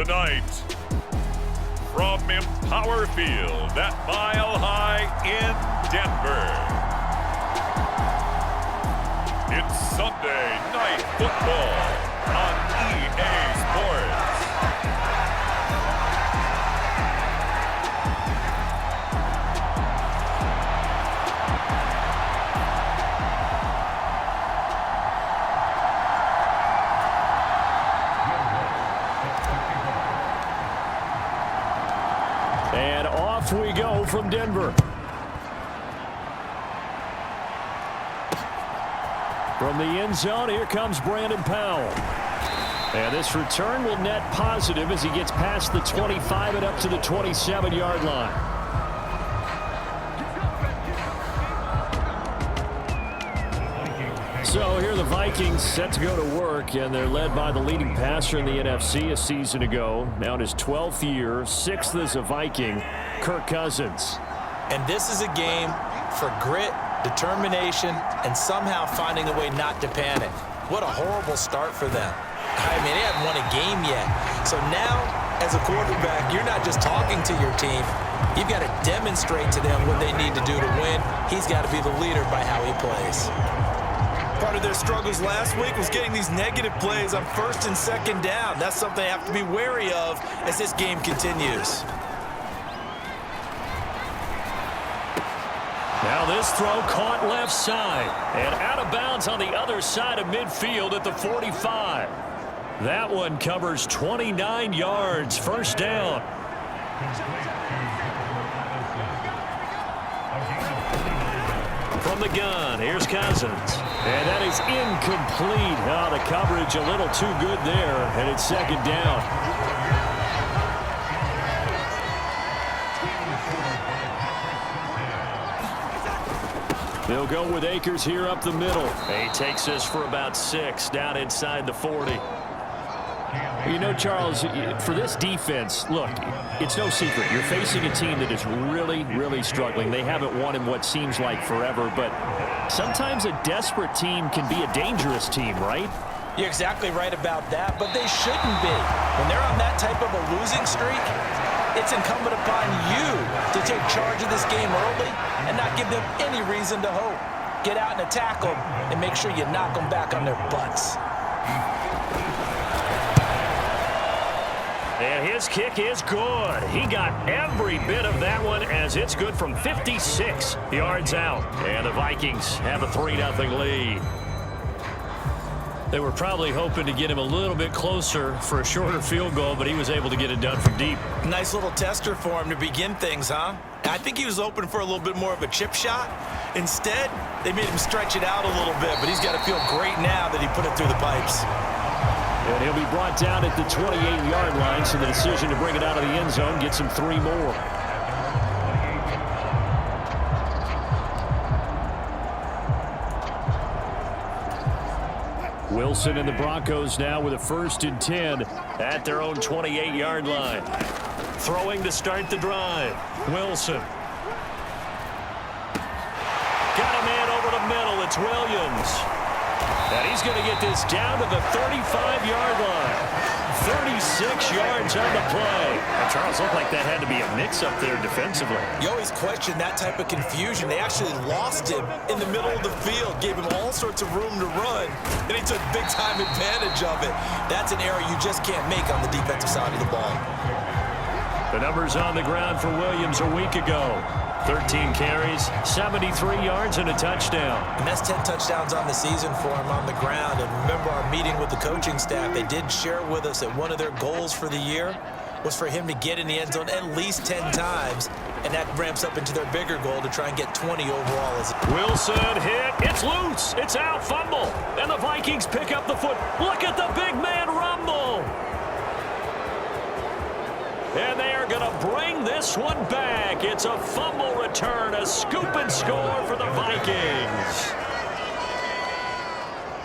Tonight, from Empower Field at Mile High in Denver, it's Sunday Night Football on EA Sports. And off we go from Denver. From the end zone, here comes Brandon Powell. And this return will net positive as he gets past the 25 and up to the 27-yard line. So here are the Vikings set to go to work, and they're led by the leading passer in the NFC a season ago. Now in his 12th year, 6th as a Viking, Kirk Cousins. And this is a game for grit, determination, and somehow finding a way not to panic. What a horrible start for them. I mean, they haven't won a game yet. So now, as a quarterback, you're not just talking to your team. You've got to demonstrate to them what they need to do to win. He's got to be the leader by how he plays. Part of their struggles last week was getting these negative plays on first and second down. That's something they have to be wary of as this game continues. Now this throw caught left side and out of bounds on the other side of midfield at the 45. That one covers 29 yards, first down. From the gun, here's Cousins. And that is incomplete. Oh, the coverage a little too good there, and it's second down. They'll go with Akers here up the middle. He takes this for about 6 down inside the 40. You know, Charles, for this defense, look, it's no secret. You're facing a team that is really, really struggling. They haven't won in what seems like forever, but sometimes a desperate team can be a dangerous team, right? You're exactly right about that, but they shouldn't be. When they're on that type of a losing streak, it's incumbent upon you to take charge of this game early and not give them any reason to hope. Get out and attack them and make sure you knock them back on their butts. And his kick is good. He got every bit of that one as it's good from 56 yards out. And the Vikings have a 3-0 lead. They were probably hoping to get him a little bit closer for a shorter field goal, but he was able to get it done from deep. Nice little tester for him to begin things, huh? I think he was hoping for a little bit more of a chip shot. Instead, they made him stretch it out a little bit, but he's got to feel great now that he put it through the pipes. And he'll be brought down at the 28-yard line, so the decision to bring it out of the end zone gets him 3 more. Wilson and the Broncos now with a 1st and 10 at their own 28-yard line. Throwing to start the drive. Wilson. Got a man over the middle. It's Williams. And he's going to get this down to the 35-yard line. 36 yards on the play. And Charles, looked like that had to be a mix-up there defensively. You always question that type of confusion. They actually lost him in the middle of the field, gave him all sorts of room to run, and he took big-time advantage of it. That's an error you just can't make on the defensive side of the ball. The numbers on the ground for Williams a week ago. 13 carries, 73 yards, and a touchdown. And that's 10 touchdowns on the season for him on the ground. And remember our meeting with the coaching staff, they did share with us that one of their goals for the year was for him to get in the end zone at least 10 times. And that ramps up into their bigger goal to try and get 20 overall. Wilson hit. It's loose. It's out. Fumble. And the Vikings pick up the foot. Look at the big man rumble. And they are going to bring this one back. It's a fumble return, a scoop and score for the Vikings.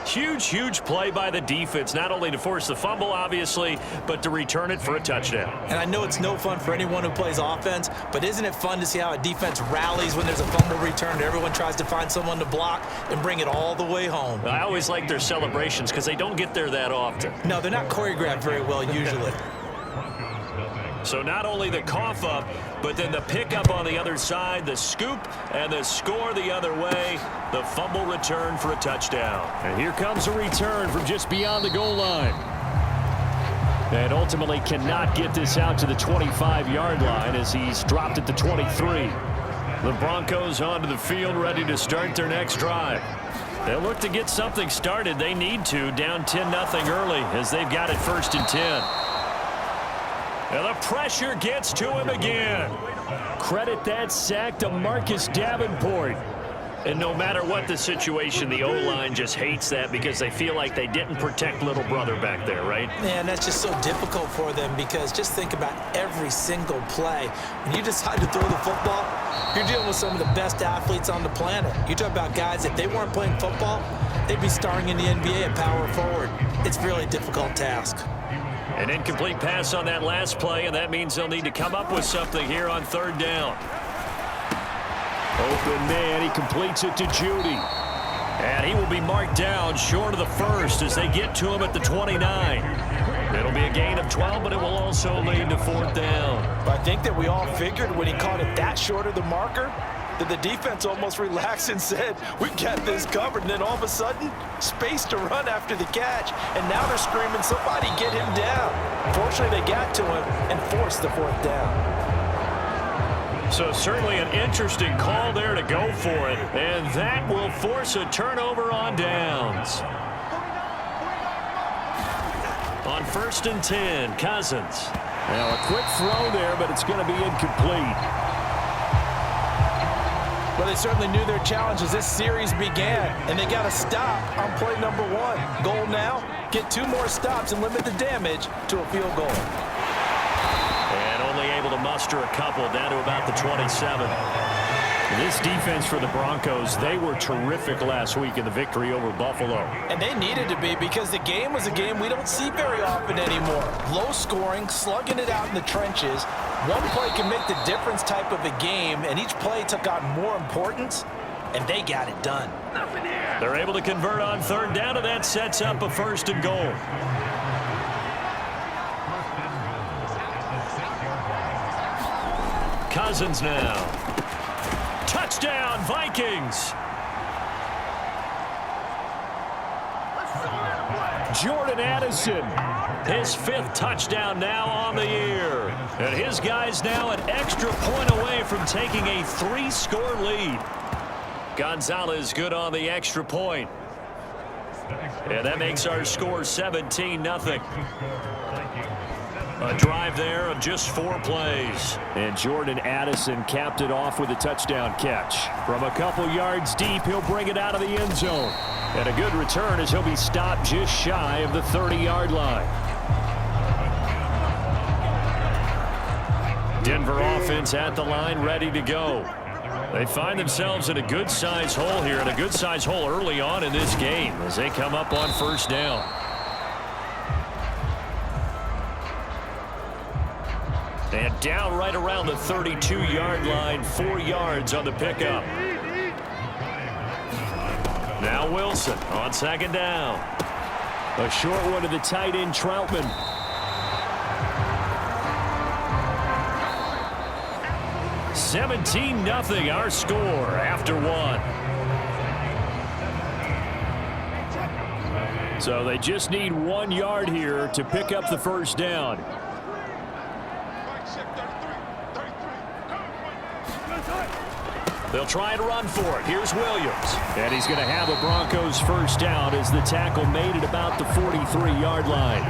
Huge, huge play by the defense, not only to force the fumble, obviously, but to return it for a touchdown. And I know it's no fun for anyone who plays offense, but isn't it fun to see how a defense rallies when there's a fumble return? Everyone tries to find someone to block and bring it all the way home. I always like their celebrations because they don't get there that often. No, they're not choreographed very well usually. So not only the cough up, but then the pickup on the other side, the scoop, and the score the other way. The fumble return for a touchdown. And here comes a return from just beyond the goal line. And ultimately cannot get this out to the 25-yard line as he's dropped at the 23. The Broncos onto the field ready to start their next drive. They'll look to get something started. They need to, down 10-0 early as they've got it 1st and 10. And the pressure gets to him again. Credit that sack to Marcus Davenport. And no matter what the situation, the O-line just hates that because they feel like they didn't protect little brother back there, right? Man, that's just so difficult for them because just think about every single play. When you decide to throw the football, you're dealing with some of the best athletes on the planet. You talk about guys, if they weren't playing football, they'd be starring in the NBA at power forward. It's a really difficult task. An incomplete pass on that last play, and that means they'll need to come up with something here on 3rd down. Open man, he completes it to Judy. And he will be marked down short of the 1st as they get to him at the 29. It'll be a gain of 12, but it will also lead to 4th down. But I think that we all figured when he caught it that short of the marker, that the defense almost relaxed and said, we've got this covered. And then all of a sudden, space to run after the catch. And now they're screaming, somebody get him down. Fortunately, they got to him and forced the 4th down. So certainly an interesting call there to go for it. And that will force a turnover on downs. On 1st and 10, Cousins. Now a quick throw there, but it's going to be incomplete. Well, they certainly knew their challenge as this series began, and they got to stop on play number 1. Goal now, get 2 more stops and limit the damage to a field goal. And only able to muster a couple down to about the 27. This defense for the Broncos, they were terrific last week in the victory over Buffalo. And they needed to be because the game was a game we don't see very often anymore. Low scoring, slugging it out in the trenches. One play can make the difference type of a game, and each play took on more importance, and they got it done. They're able to convert on 3rd down, and that sets up a 1st and goal. Cousins now. Touchdown, Vikings! Jordan Addison. His 5th touchdown now on the year. And his guys now an extra point away from taking a 3-score lead. Gonzalez good on the extra point. And that makes our score 17-0. A drive there of just 4 plays. And Jordan Addison capped it off with a touchdown catch. From a couple yards deep, he'll bring it out of the end zone. And a good return as he'll be stopped just shy of the 30-yard line. Denver offense at the line, ready to go. They find themselves in a good-sized hole here, and a good-sized hole early on in this game as they come up on 1st down. And down right around the 32-yard line, 4 yards on the pickup. Now Wilson on 2nd down. A short one to the tight end, Troutman. $17-0 our score after 1. So they just need 1 yard here to pick up the 1st down. They'll try and run for it. Here's Williams. And he's going to have a Broncos 1st down as the tackle made it about the 43-yard line.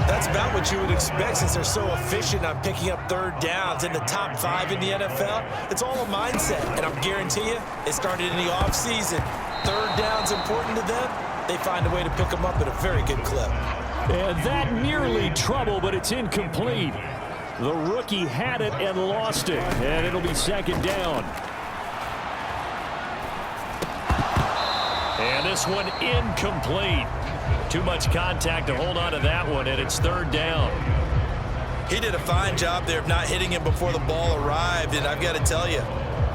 That's about what you would expect since they're so efficient on picking up 3rd downs in the top 5 in the NFL. It's all a mindset, and I'll guarantee you it started in the offseason. 3rd down's important to them. They find a way to pick them up at a very good clip. And that nearly trouble, but it's incomplete. The rookie had it and lost it, and it'll be 2nd down. And this one incomplete. Too much contact to hold on to that one, and it's 3rd down. He did a fine job there of not hitting him before the ball arrived, and I've got to tell you,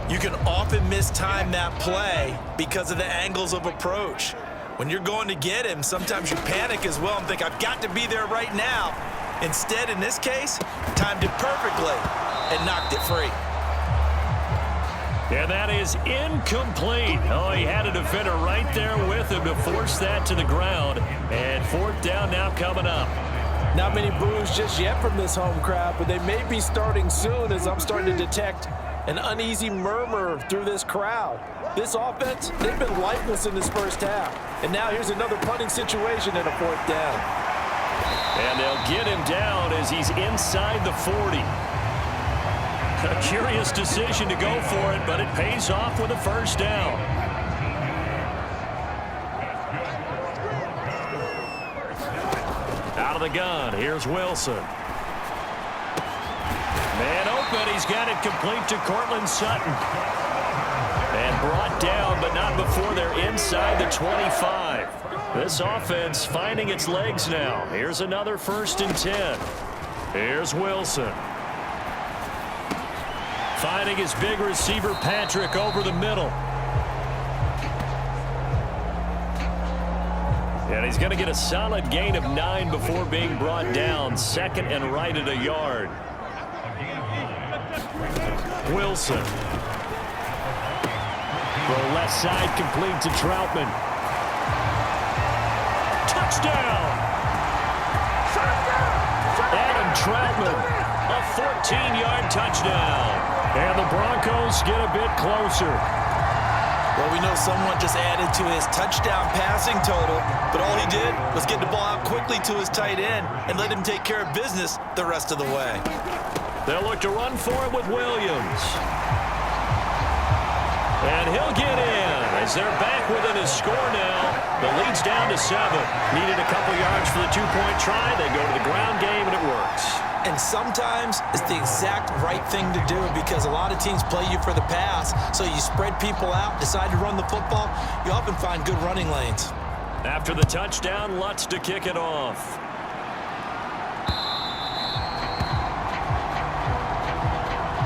you can often mistime that play because of the angles of approach. When you're going to get him, sometimes you panic as well and think, I've got to be there right now. Instead, in this case, timed it perfectly and knocked it free. And that is incomplete. Oh, he had a defender right there with him to force that to the ground. And fourth down now coming up. Not many boos just yet from this home crowd, but they may be starting soon as I'm starting to detect an uneasy murmur through this crowd. This offense, they've been lifeless in this first half. And now here's another punting situation and a fourth down. And they'll get him down as he's inside the 40. A curious decision to go for it, but it pays off with a first down. Out of the gun, here's Wilson. Man open, he's got it complete to Cortland Sutton. And brought down, but not before they're inside the 25. This offense finding its legs now. Here's another 1st and 10. Here's Wilson. Finding his big receiver, Patrick, over the middle. And he's going to get a solid gain of 9 before being brought down. 2nd and right at a yard. Wilson. Throw left side complete to Troutman. Touchdown! Adam Troutman, a 14-yard touchdown. And the Broncos get a bit closer. Well, we know someone just added to his touchdown passing total, but all he did was get the ball out quickly to his tight end and let him take care of business the rest of the way. They'll look to run for it with Williams. And he'll get in as they're back within his score now. The lead's down to 7. Needed a couple yards for the 2-point try. They go to the ground game, and it works. And sometimes it's the exact right thing to do because a lot of teams play you for the pass. So you spread people out, decide to run the football. You often find good running lanes. After the touchdown, Lutz to kick it off.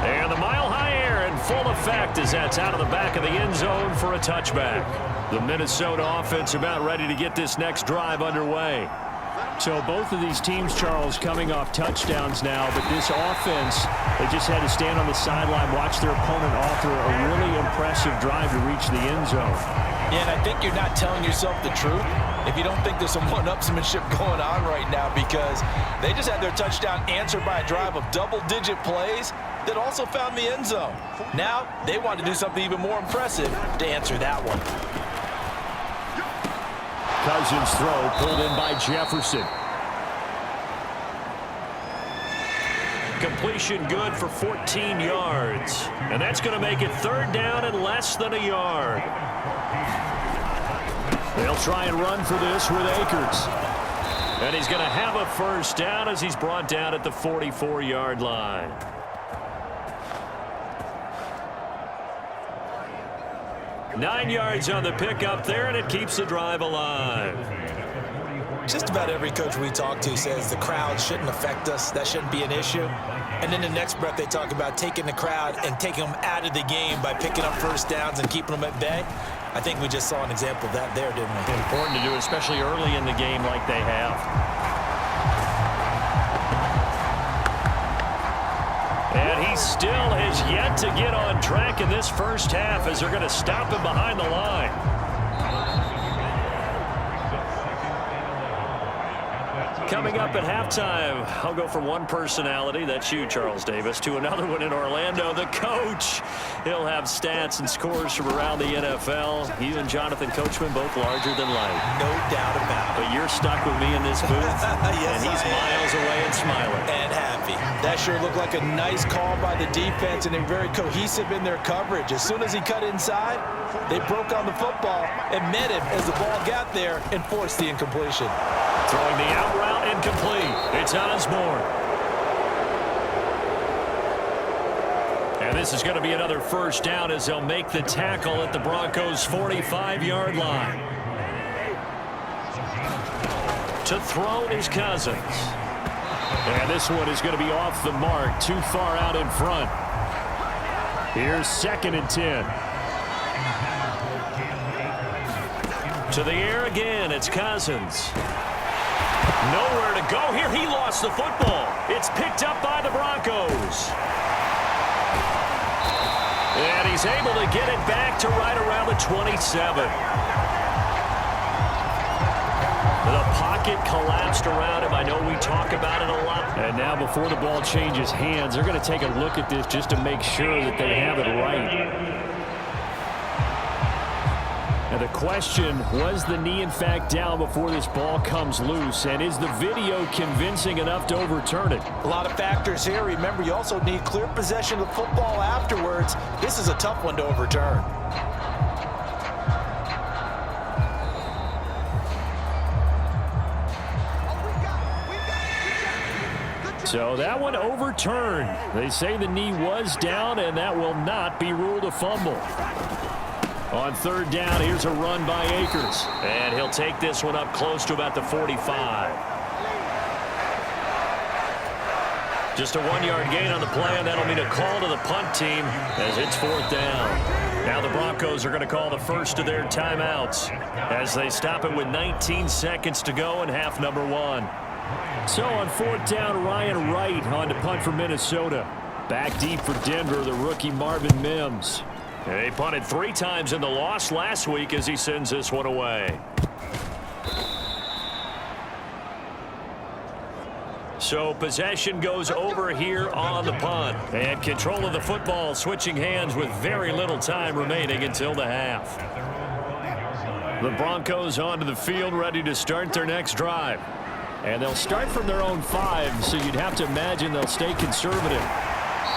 And the mile-high air in full effect as that's out of the back of the end zone for a touchback. The Minnesota offense about ready to get this next drive underway. So both of these teams, Charles, coming off touchdowns now, but this offense, they just had to stand on the sideline, watch their opponent author a really impressive drive to reach the end zone. Yeah, and I think you're not telling yourself the truth if you don't think there's some one-upsmanship going on right now because they just had their touchdown answered by a drive of double-digit plays that also found the end zone. Now they want to do something even more impressive to answer that one. Cousins throw pulled in by Jefferson. Completion good for 14 yards. And that's going to make it 3rd down and less than a yard. They'll try and run for this with Akers. And he's going to have a first down as he's brought down at the 44-yard line. Nine yards on the pickup there, and it keeps the drive alive. Just about every coach we talk to says the crowd shouldn't affect us. That shouldn't be an issue. And in the next breath, they talk about taking the crowd and taking them out of the game by picking up first downs and keeping them at bay. I think we just saw an example of that there, didn't we? Important to do, especially early in the game like they have. And he still has yet to get on track in this first half as they're going to stop him behind the line. Coming up at halftime, I'll go from one personality, that's you, Charles Davis, to another one in Orlando, the coach. He'll have stats and scores from around the NFL. You and Jonathan Coachman, both larger than life. No doubt about it. But you're stuck with me in this booth, yes, and he's miles away and smiling. And happy. That sure looked like a nice call by the defense, and they're very cohesive in their coverage. As soon as he cut inside, they broke on the football and met him as the ball got there and forced the incompletion. Throwing the out route incomplete. It's Osborne. And this is going to be another first down as they'll make the tackle at the Broncos' 45-yard line. To throw is Cousins. And this one is going to be off the mark, too far out in front. Here's 2nd and 10. To the air again, it's Cousins. Nowhere to go here. He lost the football. It's picked up by the Broncos. And he's able to get it back to right around the 27. The pocket collapsed around him. I know we talk about it a lot. And now before the ball changes hands, they're going to take a look at this just to make sure that they have it right. Now the question, was the knee in fact down before this ball comes loose? And is the video convincing enough to overturn it? A lot of factors here. Remember, you also need clear possession of the football afterwards. This is a tough one to overturn. So that one overturned. They say the knee was down, and that will not be ruled a fumble. On third down, here's a run by Akers. And he'll take this one up close to about the 45. Just a 1-yard gain on the play, and that'll mean a call to the punt team as it's fourth down. Now the Broncos are going to call the first of their timeouts as they stop it with 19 seconds to go in half number 1. So on fourth down, Ryan Wright on to punt for Minnesota. Back deep for Denver, the rookie Marvin Mims. He punted 3 times in the loss last week as he sends this one away. So possession goes over here on the punt. And control of the football switching hands with very little time remaining until the half. The Broncos onto the field ready to start their next drive. And they'll start from their own 5, so you'd have to imagine they'll stay conservative.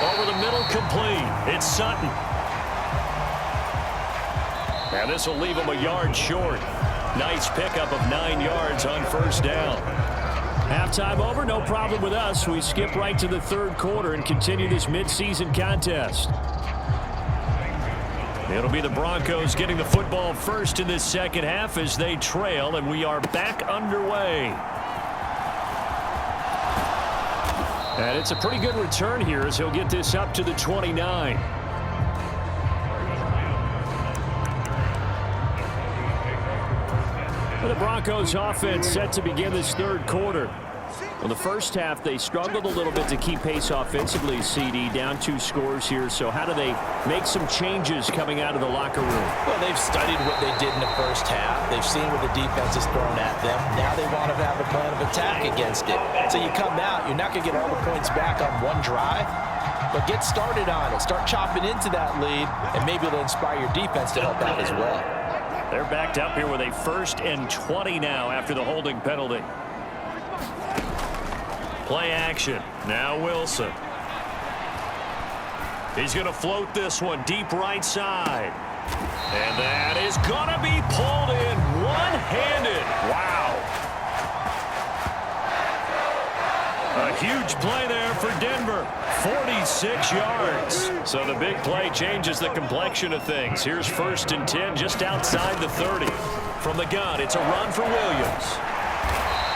Over the middle, complete. It's Sutton. And this will leave him a yard short. Nice pickup of 9 yards on first down. Halftime over, no problem with us. We skip right to the third quarter and continue this midseason contest. It'll be the Broncos getting the football first in this second half as they trail, and we are back underway. And it's a pretty good return here as he'll get this up to the 29. The Broncos offense set to begin this third quarter. Well, the first half, they struggled a little bit to keep pace offensively, CD, down 2 scores here. So how do they make some changes coming out of the locker room? Well, they've studied what they did in the first half. They've seen what the defense has thrown at them. Now they want to have a plan of attack against it. So you come out, you're not going to get all the points back on one drive, but get started on it. Start chopping into that lead, and maybe it'll inspire your defense to help out as well. They're backed up here with a 1st and 20 now after the holding penalty. Play action. Now Wilson. He's going to float this one deep right side. And that is going to be pulled in one-handed. Wow. A huge play there for Denver. 46 yards. So the big play changes the complexion of things. Here's 1st and 10 just outside the 30. From the gun, it's a run for Williams.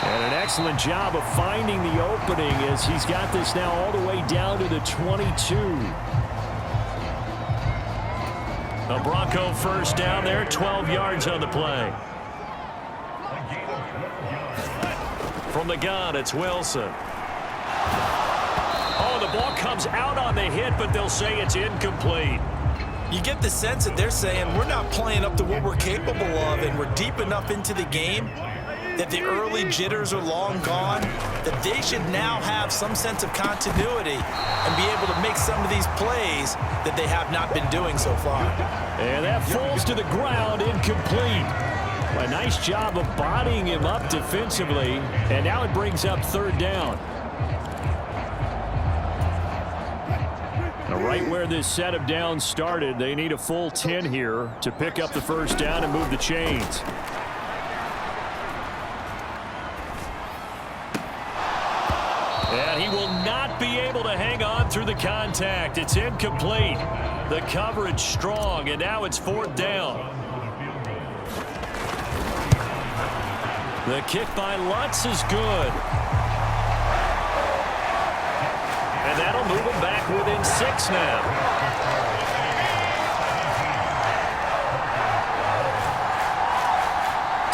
And an excellent job of finding the opening as he's got this now all the way down to the 22. A Bronco first down there, 12 yards on the play. From the gun, it's Wilson. Oh, the ball comes out on the hit, but they'll say it's incomplete. You get the sense that they're saying we're not playing up to what we're capable of, and we're deep enough into the game that the early jitters are long gone, that they should now have some sense of continuity and be able to make some of these plays that they have not been doing so far. And that falls to the ground, incomplete. A nice job of bodying him up defensively, and now it brings up third down. Now right where this set of downs started, they need a full 10 here to pick up the first down and move the chains. And he will not be able to hang on through the contact. It's incomplete. The coverage strong, and now it's fourth down. The kick by Lutz is good. And that'll move him back within 6 now.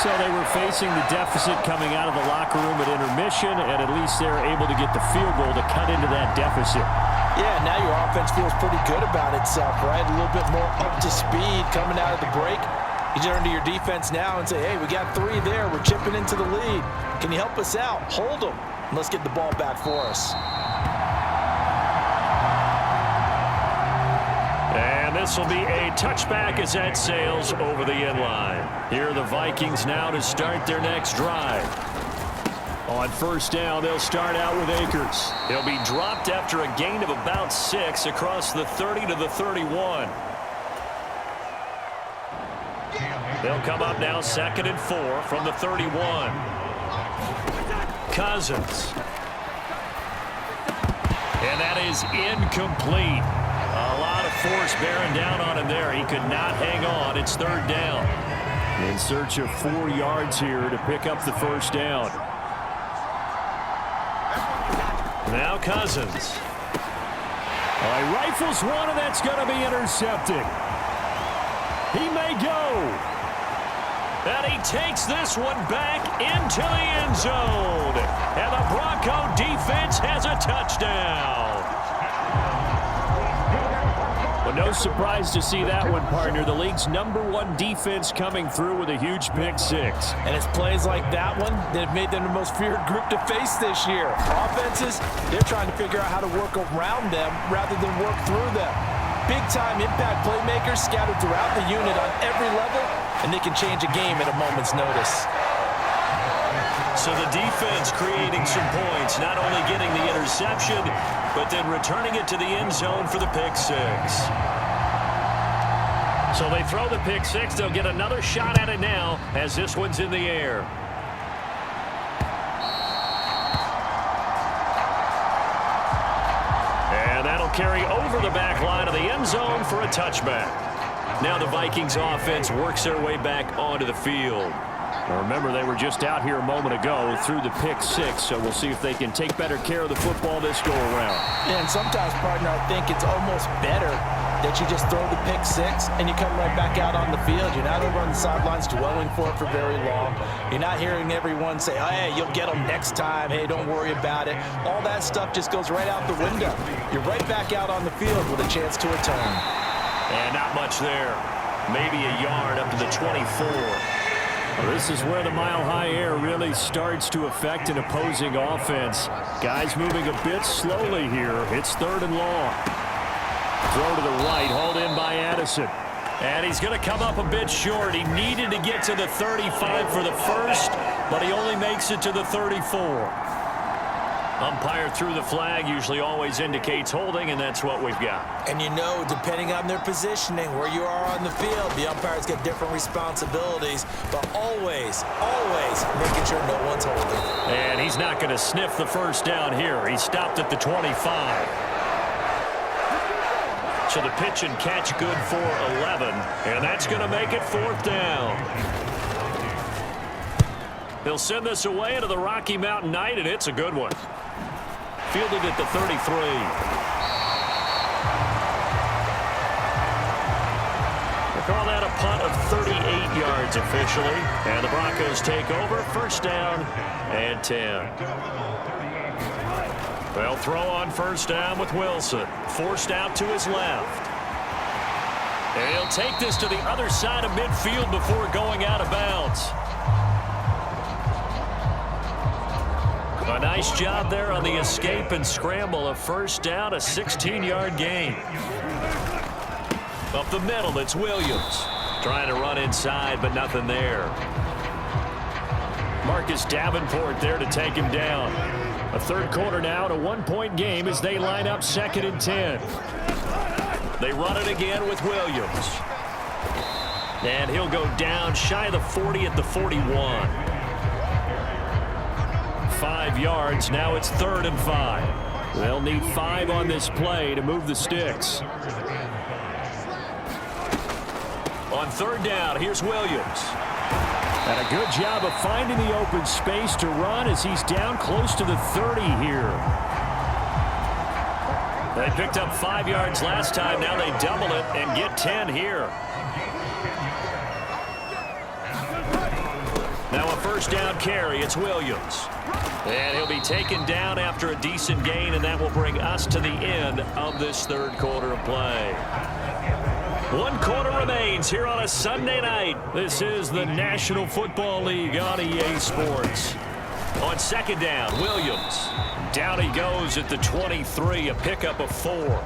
So they were facing the deficit coming out of the locker room at intermission, and at least they're able to get the field goal to cut into that deficit. Yeah, now your offense feels pretty good about itself, right? A little bit more up to speed coming out of the break. You turn to your defense now and say, hey, we got 3 there. We're chipping into the lead. Can you help us out? Hold them. Let's get the ball back for us. And this will be a touchback as that sails over the end line. Here are the Vikings now to start their next drive. On first down, they'll start out with Akers. He'll be dropped after a gain of about 6 across the 30 to the 31. They'll come up now 2nd and 4 from the 31. Cousins. And that is incomplete. A lot of force bearing down on him there. He could not hang on. It's 3rd down. In search of 4 yards here to pick up the first down. Now Cousins. He rifles one, and that's going to be intercepted. He may go. And he takes this one back into the end zone. And the Bronco defense has a touchdown. Well, no surprise to see that one, partner. The league's #1 defense coming through with a huge pick 6. And it's plays like that one that have made them the most feared group to face this year. Offenses, they're trying to figure out how to work around them rather than work through them. Big-time impact playmakers scattered throughout the unit on every level, and they can change a game at a moment's notice. So the defense creating some points, not only getting the interception, but then returning it to the end zone for the pick 6. So they throw the pick 6. They'll get another shot at it now as this one's in the air. And that'll carry over the back line of the end zone for a touchback. Now the Vikings offense works their way back onto the field. Now remember, they were just out here a moment ago through the pick 6, so we'll see if they can take better care of the football this go-around. And sometimes, partner, I think it's almost better that you just throw the pick 6 and you come right back out on the field. You're not over on the sidelines dwelling for it for very long. You're not hearing everyone say, oh, hey, you'll get them next time. Hey, don't worry about it. All that stuff just goes right out the window. You're right back out on the field with a chance to return. And not much there. Maybe a yard up to the 24. Well, this is where the mile-high air really starts to affect an opposing offense. Guys moving a bit slowly here. It's 3rd and long. Throw to the right, hauled in by Addison. And he's going to come up a bit short. He needed to get to the 35 for the first, but he only makes it to the 34. Umpire threw the flag, usually always indicates holding, and that's what we've got. And you know, depending on their positioning, where you are on the field, the umpires get different responsibilities, but always, always making sure no one's holding. And he's not going to sniff the first down here. He stopped at the 25. So the pitch and catch good for 11, and that's going to make it 4th down. He'll send this away into the Rocky Mountain Night, and it's a good one. Fielded at the 33. We'll call that a punt of 38 yards officially. And the Broncos take over. 1st down and 10. They'll throw on 1st down with Wilson. Forced out to his left. And he'll take this to the other side of midfield before going out of bounds. A nice job there on the escape and scramble. A 1st down, a 16-yard gain. Up the middle, it's Williams. Trying to run inside, but nothing there. Marcus Davenport there to take him down. A 3rd quarter now, and a 1-point game as they line up 2nd and 10. They run it again with Williams. And he'll go down shy of the 40 at the 41. 5 yards. Now it's 3rd and 5. They'll need 5 on this play to move the sticks. On 3rd down, here's Williams. And a good job of finding the open space to run as he's down close to the 30 here. They picked up 5 yards last time. Now they double it and get 10 here. Now a first down carry. It's Williams. And he'll be taken down after a decent gain, and that will bring us to the end of this third quarter of play. 1 quarter remains here on a Sunday night. This is the National Football League on EA Sports. On second down, Williams. Down he goes at the 23, a pickup of 4.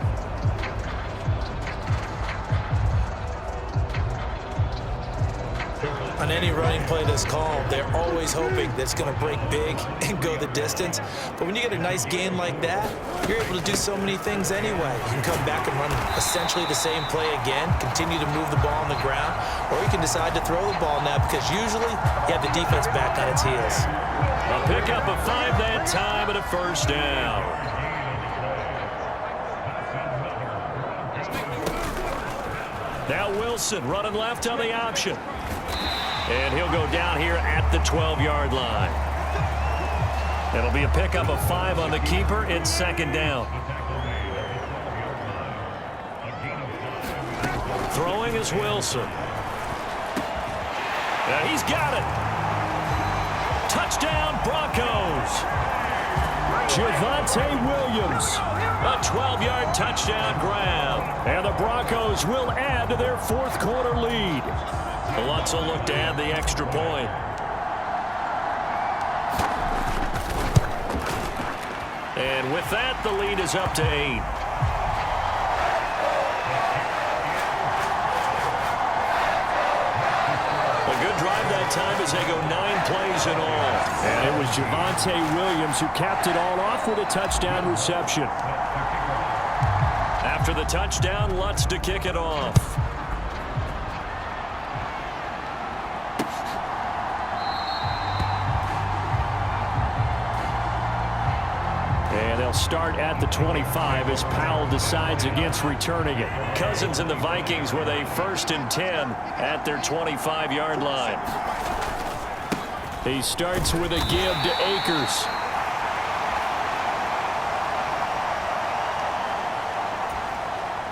On any running play that's called, they're always hoping that it's going to break big and go the distance. But when you get a nice gain like that, you're able to do so many things anyway. You can come back and run essentially the same play again, continue to move the ball on the ground, or you can decide to throw the ball now because usually you have the defense back on its heels. A pickup of 5 that time and a first down. Now Wilson running left on the option. And he'll go down here at the 12-yard line. It'll be a pickup of 5 on the keeper. It's second down. Throwing is Wilson. And he's got it. Touchdown, Broncos. Javonte Williams. A 12-yard touchdown grab. And the Broncos will add to their fourth quarter lead. The Lutz will look to add the extra point. And with that, the lead is up to 8. A good drive that time as they go 9 plays in all. And it was Javonte Williams who capped it all off with a touchdown reception. After the touchdown, Lutz to kick it off. And they'll start at the 25 as Powell decides against returning it. Cousins and the Vikings with a 1st and 10 at their 25-yard line. He starts with a give to Akers.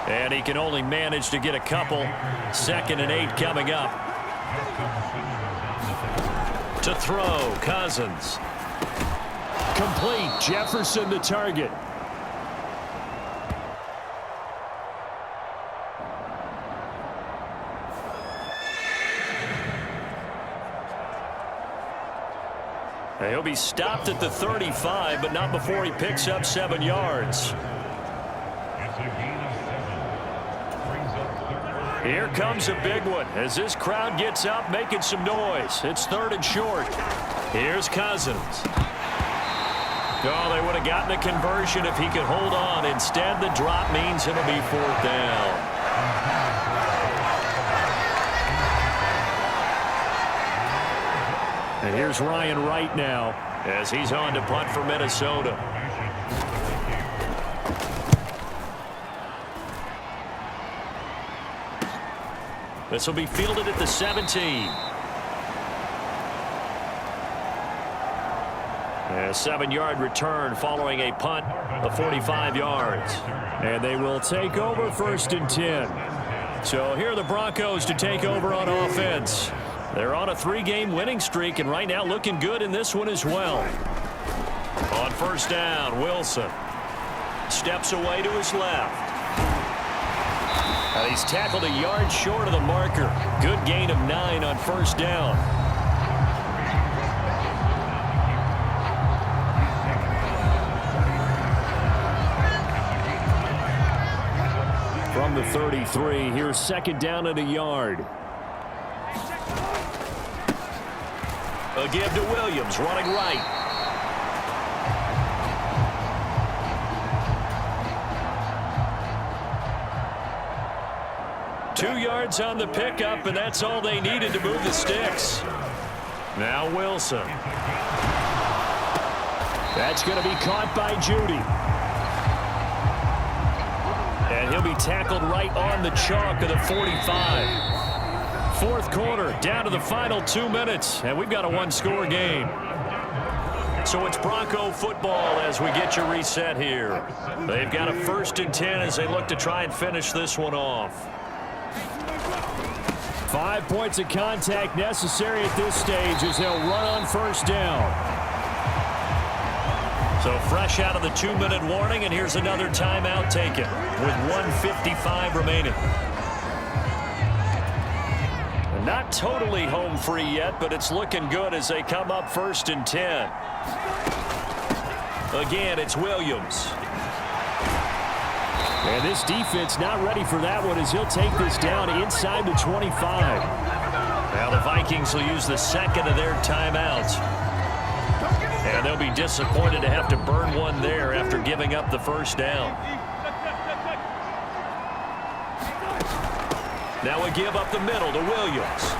And he can only manage to get a couple. 2nd and 8 coming up. To throw, Cousins. Complete. Jefferson the target. He'll be stopped at the 35, but not before he picks up 7 yards. Here comes a big one as this crowd gets up making some noise. It's 3rd and short. Here's Cousins. Oh, they would have gotten a conversion if he could hold on. Instead, the drop means it'll be 4th down. And here's Ryan Wright now as he's on to punt for Minnesota. This will be fielded at the 17. A 7-yard return following a punt of 45 yards. And they will take over 1st and 10. So here are the Broncos to take over on offense. They're on a 3-game winning streak and right now looking good in this one as well. On 1st down, Wilson steps away to his left. And he's tackled a yard short of the marker. Good gain of 9 on 1st down. From the 33, here's 2nd down and a yard. A give to Williams, running right. Two yards on the pickup, and that's all they needed to move the sticks. Now Wilson. That's going to be caught by Judy. And he'll be tackled right on the chalk of the 45. 4th quarter, down to the final 2 minutes, and we've got a 1-score game. So it's Bronco football as we get you reset here. They've got a 1st and 10 as they look to try and finish this one off. 5 points of contact necessary at this stage as they'll run on first down. So fresh out of the 2-minute warning, and here's another timeout taken with 1:55 remaining. Not totally home free yet, but it's looking good as they come up 1st and 10. Again, it's Williams. And this defense not ready for that one as he'll take this down inside the 25. Now the Vikings will use the second of their timeouts. And they'll be disappointed to have to burn one there after giving up the first down. Now a give up the middle to Williams.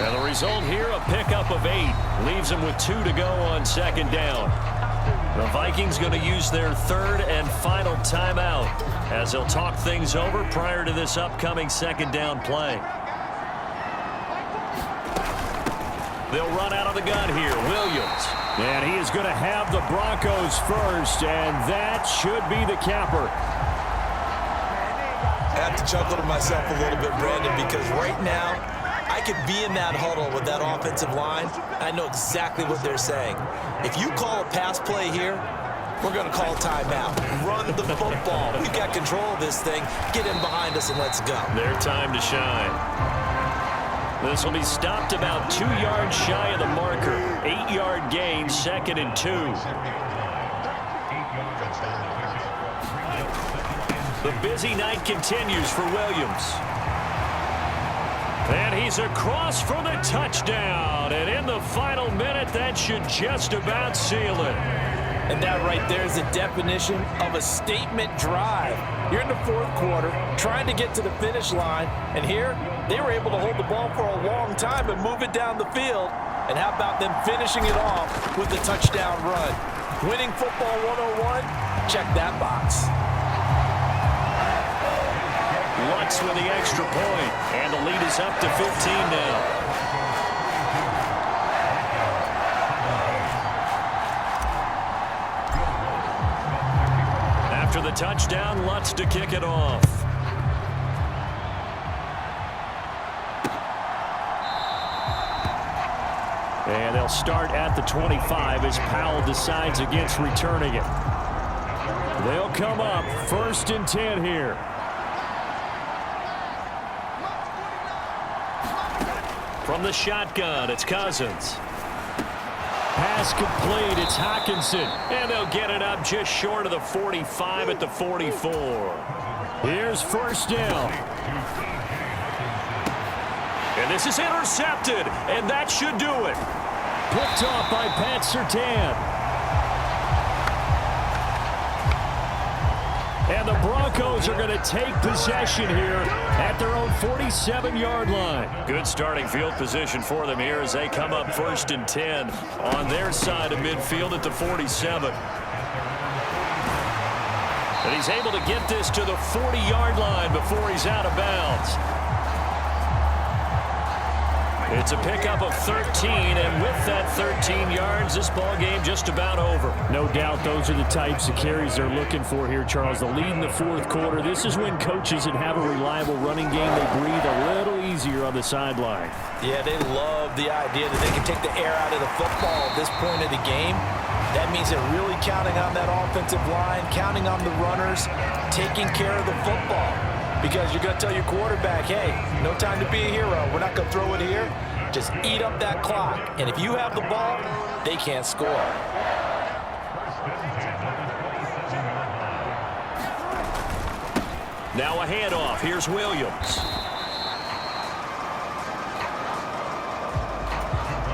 And the result here, a pickup of 8. Leaves him with 2 to go on second down. The Vikings going to use their third and final timeout as they'll talk things over prior to this upcoming second down play. They'll run out of the gun here. Williams. And he is going to have the Broncos first, and that should be the capper. I have to chuckle to myself a little bit, Brandon, because right now I could be in that huddle with that offensive line. I know exactly what they're saying. If you call a pass play here, we're going to call timeout. Run the football. We've got control of this thing. Get in behind us and let's go. Their time to shine. This will be stopped about 2 yards shy of the marker. 8-yard gain, 2nd and 2. The busy night continues for Williams. And he's across for the touchdown. And in the final minute, that should just about seal it. And that right there is the definition of a statement drive. You're in the 4th quarter, trying to get to the finish line, and here they were able to hold the ball for a long time and move it down the field. And how about them finishing it off with the touchdown run? Winning football 101? Check that box. Lutz with the extra point, and the lead is up to 15 now. After the touchdown, Lutz to kick it off. And they'll start at the 25 as Powell decides against returning it. They'll come up 1st and 10 here. From the shotgun, it's Cousins. Pass complete. It's Hockenson. And they'll get it up just short of the 45 at the 44. Here's 1st down. And this is intercepted, and that should do it. Picked off by Pat Surtain. And the Broncos are going to take possession here at their own 47-yard line. Good starting field position for them here as they come up 1st and 10 on their side of midfield at the 47. And he's able to get this to the 40-yard line before he's out of bounds. It's a pickup of 13, and with that 13 yards, this ball game just about over. No doubt those are the types of carries they're looking for here, Charles. The lead in the 4th quarter. This is when coaches that have a reliable running game, they breathe a little easier on the sideline. Yeah, they love the idea that they can take the air out of the football at this point of the game. That means they're really counting on that offensive line, counting on the runners, taking care of the football. Because you're going to tell your quarterback, hey, no time to be a hero. We're not going to throw it here. Just eat up that clock. And if you have the ball, they can't score. Now a handoff. Here's Williams.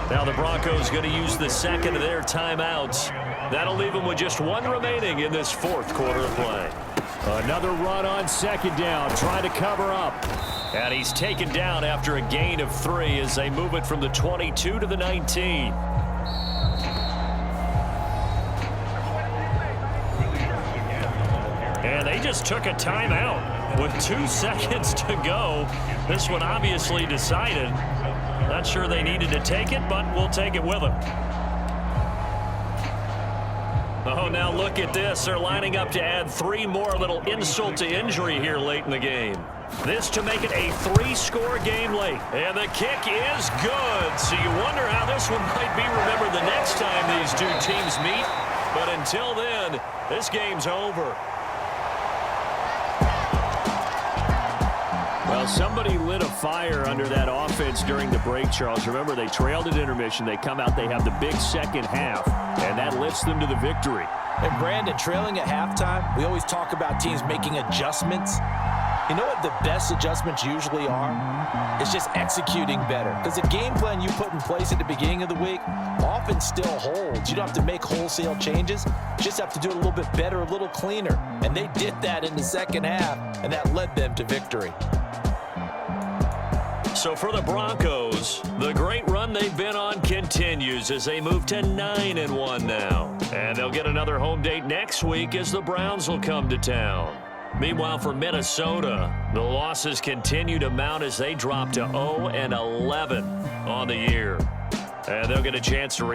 Now the Broncos going to use the second of their timeouts. That'll leave them with just 1 remaining in this 4th quarter of play. Another run on 2nd down, trying to cover up. And he's taken down after a gain of 3 as they move it from the 22 to the 19. And they just took a timeout with 2 seconds to go. This one obviously decided. Not sure they needed to take it, but we'll take it with them. Oh, now look at this. They're lining up to add 3 more, a little insult to injury here late in the game. This to make it a 3-score game late. And the kick is good. So you wonder how this one might be remembered the next time these two teams meet. But until then, this game's over. Well, somebody lit a fire under that offense during the break, Charles. Remember, they trailed at intermission. They come out, they have the big second half, and that lifts them to the victory. And Brandon, trailing at halftime, we always talk about teams making adjustments. You know what the best adjustments usually are? It's just executing better. Because the game plan you put in place at the beginning of the week often still holds. You don't have to make wholesale changes. You just have to do it a little bit better, a little cleaner. And they did that in the second half, and that led them to victory. So for the Broncos, the great run they've been on continues as they move to 9-1 now. And they'll get another home date next week as the Browns will come to town. Meanwhile, for Minnesota, the losses continue to mount as they drop to 0-11 on the year. And they'll get a chance to